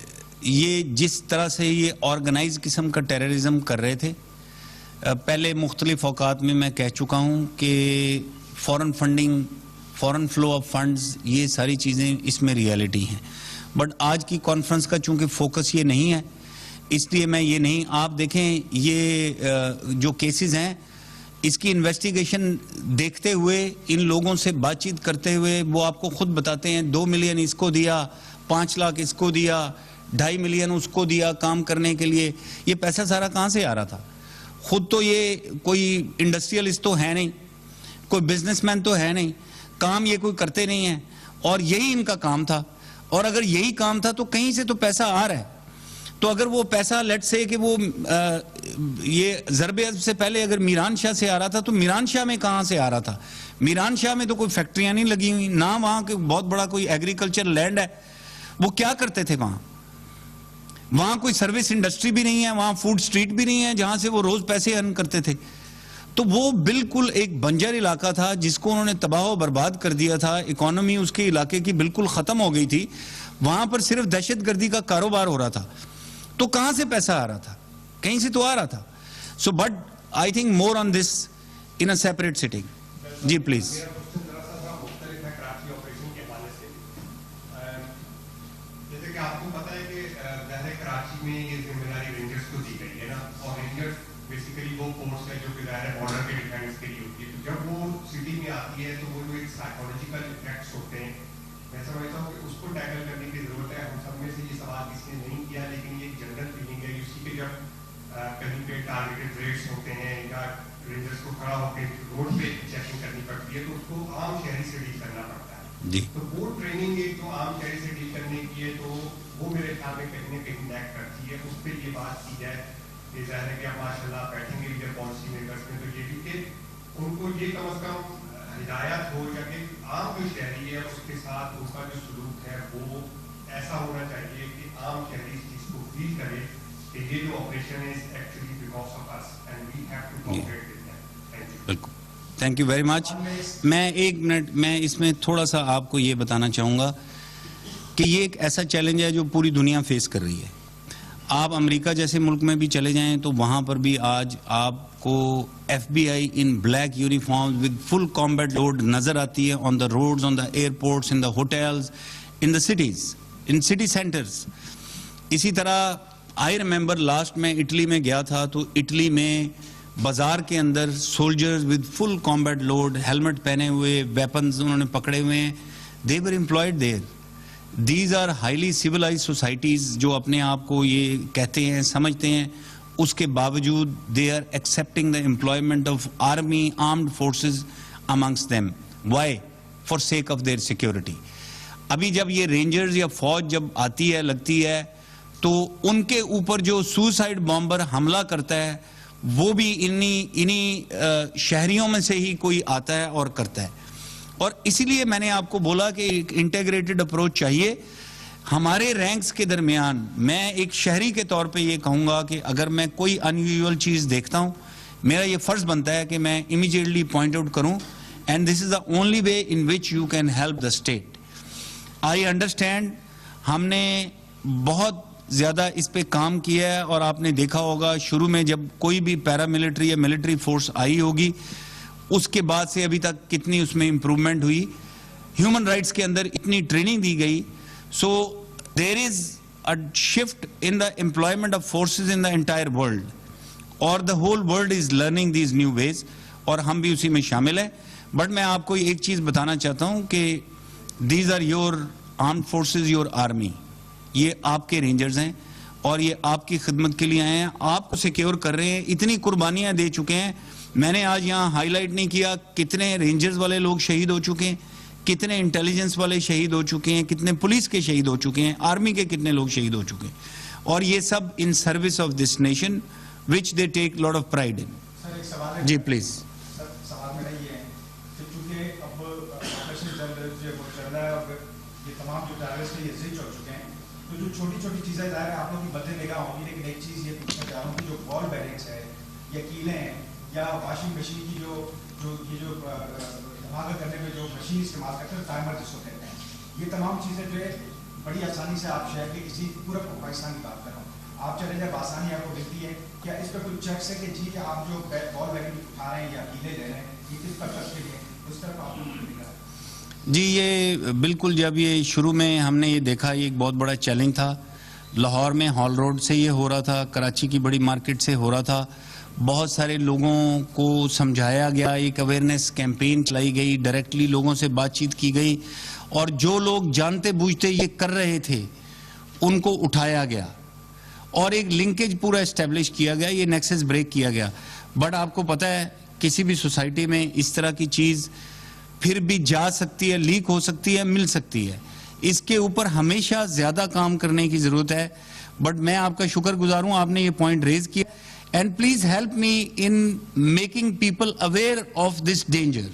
یہ جس طرح سے یہ آرگنائز قسم کا ٹیررزم کر رہے تھے, پہلے مختلف اوقات میں کہہ چکا ہوں کہ foreign funding, foreign flow of funds, یہ ساری چیزیں اس میں ریالٹی ہیں. بٹ آج کی کانفرنس کا چونکہ فوکس یہ نہیں ہے, اس لیے میں یہ نہیں, آپ دیکھیں یہ جو کیسز ہیں اس کی انویسٹیگیشن دیکھتے ہوئے, ان لوگوں سے بات چیت کرتے ہوئے, وہ آپ کو خود بتاتے ہیں 2 ملین اس کو دیا, 5 لاکھ اس کو دیا, 2.5 ملین اس کو دیا کام کرنے کے لیے. یہ پیسہ سارا کہاں سے آ رہا تھا؟ خود تو یہ کوئی انڈسٹریلسٹ تو ہے نہیں, کوئی بزنس مین تو ہے نہیں, کام یہ کوئی کرتے نہیں ہیں, اور یہی ان کا کام تھا. اور اگر یہی کام تھا تو کہیں سے تو پیسہ آ رہا ہے. تو اگر وہ پیسہ لیٹ سے کہ وہ یہ ضرب عضب سے پہلے اگر میران شاہ سے آ رہا تھا تو میران شاہ میں کہاں سے آ رہا تھا؟ میران شاہ میں تو کوئی فیکٹریاں نہیں لگی ہوئی, نہ وہاں کے بہت بڑا کوئی ایگریکلچر لینڈ ہے. وہ کیا کرتے تھے وہاں کوئی سروس انڈسٹری بھی نہیں ہے, وہاں فوڈ سٹریٹ بھی نہیں ہے جہاں سے وہ روز پیسے ارن کرتے تھے. تو وہ بالکل ایک بنجر علاقہ تھا جس کو انہوں نے تباہ و برباد کر دیا تھا. اکانومی اس کے علاقے کی بالکل ختم ہو گئی تھی. وہاں پر صرف دہشت گردی کا کاروبار ہو رہا تھا. تو کہاں سے پیسہ آ رہا تھا؟ کہیں سے تو آ رہا تھا. So but I think more on this in a separate sitting. جی پلیز. جیسے کہ آپ کو پتا ہے کہ ظاہر کراچی میں یہ ذمہ داری رینجرز کو دی گئی ہے نا, اور رینجرز بیسیکلی وہ فورس ہے جو کہ ظاہر بارڈر کے ڈیفینس کے لیے ہوتی ہے. جب وہ سٹی میں آتی ہے تو وہ جو ایک سائیکولوجیکل افیکٹس ہوتے ہیں, میں سمجھتا ہوں کہ اس کو ٹیکل کرنے کی ضرورت ہے. ہم سب میں سے یہ سوال کسی نے نہیں کیا, لیکن یہ ایک جنرل فیلنگ ہے اسی کے جب کہیں پہ ٹارگیٹڈ ریٹس ہوتے ہیں یا رینجرز کو کھڑا ہو کے روڈ پہ چیکنگ کرنی پڑتی ہے تو اس کو عام شہری سے ڈیل کرنا پڑتا ہے. جی. تو وہ ٹریننگ ایک تو عام شہری سے ڈیل کرنے کی ہے, تو وہ میرے خیال میں کہیں نہ کہیں لیک کرتی ہے. اس پہ یہ بات کی جائے کہ ظاہر ہے کہ آپ ماشاء اللہ بیٹھیں گے لیڈر پالیسی میکرس میں, تو یہ بھی کہ ان کو یہ کم از کم ہدایت ہو یا کہ عام جو شہری ہے اس کے ساتھ ان کا جو سلوک ہے وہ ایسا ہونا چاہیے کہ عام شہری اس چیز کو فیل کرے کہ یہ جو آپریشن ہے actually because of us and we have to cooperate with them. Thank you. بالکل, تھینک یو ویری مچ. میں ایک منٹ میں اس میں تھوڑا سا آپ کو یہ بتانا چاہوں گا کہ یہ ایک ایسا چیلنج ہے جو پوری دنیا فیس کر رہی ہے. آپ امریکہ جیسے ملک میں بھی چلے جائیں تو وہاں پر بھی آج آپ کو F B I in black uniform with full combat load نظر آتی ہے on the roads, on the airports, in the hotels, in the cities, in city centres. اسی طرح آئی ریممبر لاسٹ میں اٹلی میں گیا تھا تو اٹلی میں بازار کے اندر soldiers with full combat load, helmet پہنے ہوئے, ویپنز انہوں نے پکڑے ہوئے ہیں. They were employed there. These are highly civilise societies جو اپنے آپ کو یہ کہتے ہیں, سمجھتے ہیں, اس کے باوجود they are accepting the employment of army armed forces amongst them. Why? For sake of their security. ابھی جب یہ رینجرز یا فوج جب آتی ہے, لگتی ہے, تو ان کے اوپر جو سوسائڈ بامبر حملہ کرتا ہے وہ بھی انہی شہریوں میں سے ہی کوئی آتا ہے اور کرتا ہے. اور اسی لیے میں نے آپ کو بولا کہ ایک انٹیگریٹڈ اپروچ چاہیے ہمارے رینکس کے درمیان. میں ایک شہری کے طور پہ یہ کہوں گا کہ اگر میں کوئی ان یوزول چیز دیکھتا ہوں, میرا یہ فرض بنتا ہے کہ میں امیجیٹلی پوائنٹ آؤٹ کروں, and this is the only way in which you can help the state. I understand ہم نے بہت زیادہ اس پہ کام کیا ہے, اور آپ نے دیکھا ہوگا شروع میں جب کوئی بھی پیراملٹری یا ملٹری فورس آئی ہوگی اس کے بعد سے ابھی تک کتنی اس میں امپرومنٹ ہوئی. ہیومن رائٹس کے اندر اتنی ٹریننگ دی گئی. So there is a shift in the employment of forces in the entire world, اور the whole world is learning these new ways, اور ہم بھی اسی میں شامل ہیں. بٹ میں آپ کو ایک چیز بتانا چاہتا ہوں کہ these are your armed forces, your army. یہ آپ کے رینجرز ہیں اور یہ آپ کی خدمت کے لیے آئے ہیں, آپ کو سیکیور کر رہے ہیں, اتنی قربانیاں دے چکے ہیں. میں نے آج یہاں ہائی لائٹ نہیں کیا کتنے رینجرز والے لوگ شہید ہو چکے ہیں, کتنے انٹیلیجنس والے شہید ہو چکے ہیں, کتنے پولیس کے شہید ہو چکے ہیں, آرمی کے کتنے لوگ شہید ہو چکے ہیں, اور یہ سب in service of this nation which they take lot of pride in. جی پلیز. سوال میرا یہ ہے کہ چونکہ اب آپریشن چل رہا ہے اور یہ تمام جو ٹیررسٹ یہ سوئچ ہو چکے ہیں, تو جو چھوٹی چھوٹی چیزیں ظاہر ہے آپ لوگ کی بدلے نگاہ ہوں گی, لیکن ایک چیز یہ پوچھنا چاہ رہا ہوں کہ جو وال بیرنگس ہے یا کیلیں ہیں یا واشنگ مشین کی جو دھماکہ کرنے میں جو مشین استعمال کرتے ہیں, ٹائمر جس کو کہتے ہیں, یہ تمام چیزیں جو ہے بڑی آسانی سے آپ شہر کے کسی پورا پاکستان کی بات کر رہا ہوں, آپ چلے جائیں آسانی آپ کو ملتی ہے. کیا اس پہ کوئی چیکس ہے کہ جی آپ جو وال بیرنگ اٹھا رہے ہیں یا کیلے لے رہے ہیں یہ کس پر کرتے ہیں, اس طرف آپ کو ملے گا؟ جی یہ بالکل, جب یہ شروع میں ہم نے یہ دیکھا یہ ایک بہت بڑا چیلنج تھا. لاہور میں ہال روڈ سے یہ ہو رہا تھا, کراچی کی بڑی مارکیٹ سے ہو رہا تھا, بہت سارے لوگوں کو سمجھایا گیا, ایک اویئرنیس کیمپین چلائی گئی, ڈائریکٹلی لوگوں سے بات چیت کی گئی, اور جو لوگ جانتے بوجھتے یہ کر رہے تھے ان کو اٹھایا گیا اور ایک لنکیج پورا اسٹیبلش کیا گیا, یہ نیکسس بریک کیا گیا. بٹ آپ کو پتہ ہے کسی بھی سوسائٹی میں اس طرح کی چیز پھر بھی جا سکتی ہے, لیک ہو سکتی ہے, مل سکتی ہے. اس کے اوپر ہمیشہ زیادہ کام کرنے کی ضرورت ہے. بٹ میں آپ کا شکر گزار ہوں, آپ نے یہ پوائنٹ ریز کیا. And please help me in making people aware of this danger.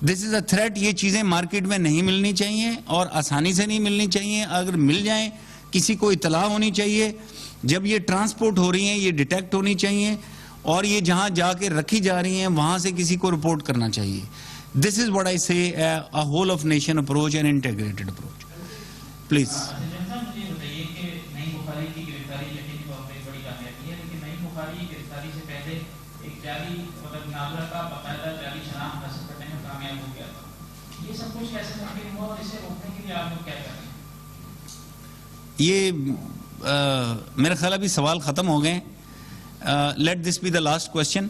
This is a threat. یہ چیزیں مارکیٹ میں نہیں ملنی چاہیے اور آسانی سے نہیں ملنی چاہیے. اگر مل جائیں کسی کو اطلاع ہونی چاہیے. جب یہ ٹرانسپورٹ ہو رہی ہیں یہ ڈیٹیکٹ ہونی چاہیے, اور یہ جہاں جا کے رکھی جا رہی ہیں وہاں سے کسی کو رپورٹ کرنا چاہیے. This is what I say, a whole of nation approach and integrated approach. Please. مجھے بتائیے کہ نئی بخاری کی گرفتاری یقینی طور پہ بڑی کامیابی ہے, لیکن نئی بخاری گرفتاری سے پہلے ایک جعلی مطلب نادرا کا باقاعدہ جعلی شناخت حاصل کرنے میں کامیاب ہو گیا تھا. یہ سب کچھ کیسے ممکن ہوا اور اسے روکنے کے لیے آپ لوگ کیا کر رہے ہیں؟ یہ میرا خیال ابھی سوال ختم ہو گئے. Let this be the last question.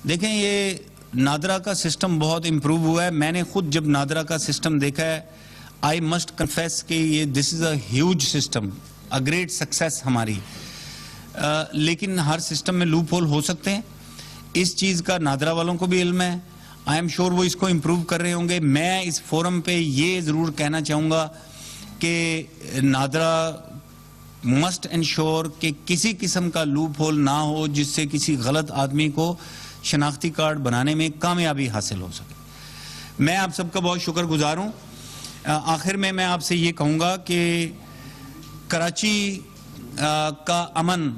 دیکھیں یہ نادرا کا سسٹم بہت امپروو ہوا ہے. میں نے خود جب نادرا کا سسٹم دیکھا ہے, آئی مسٹ کنفیس کہ یہ this is a huge system, a great success ہماری. لیکن ہر سسٹم میں لوپ ہول ہو سکتے ہیں. اس چیز کا نادرا والوں کو بھی علم ہے. آئی ایم شیور وہ اس کو امپروو کر رہے ہوں گے. میں اس فورم پہ یہ ضرور کہنا چاہوں گا کہ نادرا مسٹ انشور کہ کسی قسم کا لوپ ہول نہ ہو جس سے کسی غلط آدمی کو شناختی کارڈ بنانے میں کامیابی حاصل ہو سکے. میں آپ سب کا بہت شکر گزار ہوں. آخر میں آپ سے یہ کہوں گا کہ کراچی کا امن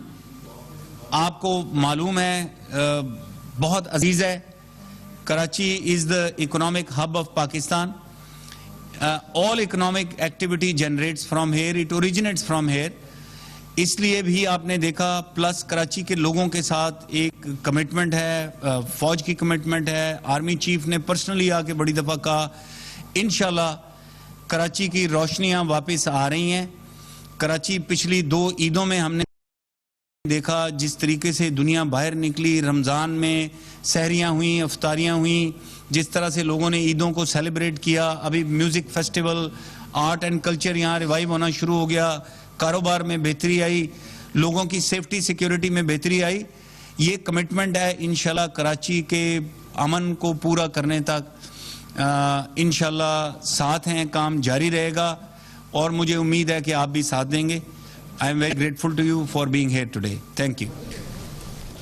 آپ کو معلوم ہے بہت عزیز ہے. Karachi is the economic hub of Pakistan. all economic activity generates from here, it originates from here. اس لیے بھی آپ نے دیکھا پلس کراچی کے لوگوں کے ساتھ ایک کمٹمنٹ ہے, فوج کی کمٹمنٹ ہے. آرمی چیف نے پرسنلی آ کے بڑی دفعہ کہا انشاءاللہ کراچی کی روشنیاں واپس آ رہی ہیں. کراچی پچھلی 2 عیدوں میں ہم نے دیکھا جس طریقے سے دنیا باہر نکلی. رمضان میں سحریاں ہوئیں, افطاریاں ہوئیں, جس طرح سے لوگوں نے عیدوں کو سیلیبریٹ کیا. ابھی music festival, art and culture یہاں ریوائیو ہونا شروع ہو گیا. کاروبار میں بہتری آئی, لوگوں کی سیفٹی سیکیورٹی میں بہتری آئی. یہ کمٹمنٹ ہے انشاءاللہ کراچی کے امن کو پورا کرنے تک انشاءاللہ ساتھ ہیں, کام جاری رہے گا اور مجھے امید ہے کہ آپ بھی ساتھ دیں گے. I am very grateful to you for being here today. Thank you.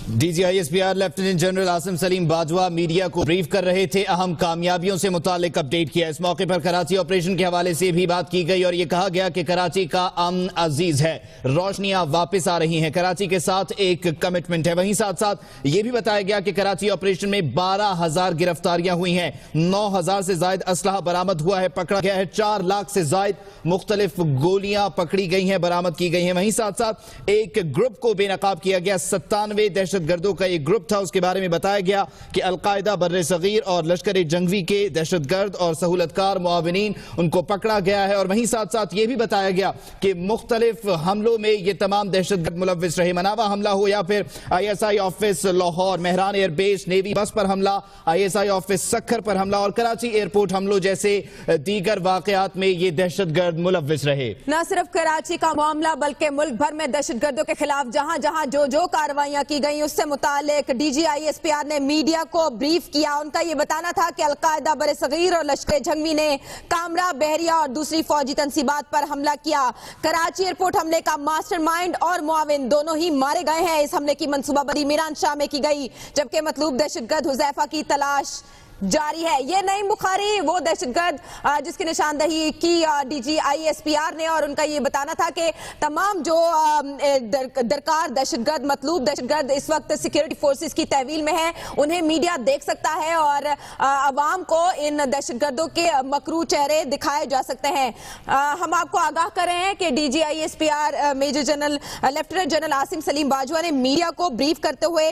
D G I S P R lieutenant general Asim Saleem Bajwa media کو بریف کر رہے تھے. اہم کامیابیوں سے متعلق اپڈیٹ کیا. اس موقع پر کراچی آپریشن کے حوالے سے بھی بات کی گئی اور یہ کہا گیا کہ کراچی کا امن عزیز ہے, روشنیاں واپس آ رہی ہیں. کراچی کے ساتھ ایک کمٹمنٹ ہے. وہیں ساتھ ساتھ یہ بھی بتایا گیا کہ کراچی آپریشن میں 12,000 گرفتاریاں ہوئی ہیں, 9,000 سے زائد اسلحہ برآمد ہوا ہے, پکڑا گیا ہے. 4 لاکھ سے زائد مختلف گولیاں پکڑی گئی ہیں, برآمد کی گئی ہیں. وہیں ساتھ ساتھ ایک گروپ کو بے نقاب کیا گیا. 97 دہشت گردوں کا ایک گروپ تھا, اس کے بارے میں بتایا گیا کہ القاعدہ بر صغیر اور لشکر جنگوی کے دہشت گرد اور سہولتکار معاونین ان کو پکڑا گیا ہے. اور وہیں ساتھ ساتھ یہ بھی بتایا گیا کہ مختلف حملوں میں یہ تمام دہشت گرد ملوث رہے. مناوا حملہ ہو یا پھر I S I office Lahore, Mehran air base, navy bus پر حملہ, I S I office Sukkur پر حملہ اور کراچی ایئرپورٹ حملوں جیسے دیگر واقعات میں یہ دہشت گرد ملوث رہے. نہ صرف کراچی کا معاملہ بلکہ ملک بھر میں دہشت گردوں کے خلاف جہاں جہاں جو کارروائیاں کی گئیں اس سے متعلق DG G I S P آر نے میڈیا کو بریف کیا. ان کا یہ بتانا تھا کہ القاعدہ بر صغیر اور لشکر جنگوی نے کامرا, بحریہ اور دوسری فوجی تنصیبات پر حملہ کیا. کراچی ایئرپورٹ حملے کا ماسٹر مائنڈ اور معاون دونوں ہی مارے گئے ہیں. اس حملے کی منصوبہ بندی میران شاہ میں کی گئی جبکہ مطلوب دہشت گرد حذیفہ کی تلاش جاری ہے. یہ نئی بخاری وہ دہشت گرد جس کی نشاندہی کی DG G I S P آر نے اور ان کا یہ بتانا تھا کہ تمام جو درکار دہشت گرد, مطلوب دہشت گرد اس وقت سیکیورٹی فورسز کی تحویل میں ہیں, انہیں میڈیا دیکھ سکتا ہے اور عوام کو ان دہشت گردوں کے مکروہ چہرے دکھائے جا سکتے ہیں. ہم آپ کو آگاہ کر رہے ہیں کہ D G I S P R major general lieutenant general Asim Saleem Bajwa نے میڈیا کو بریف کرتے ہوئے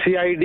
CID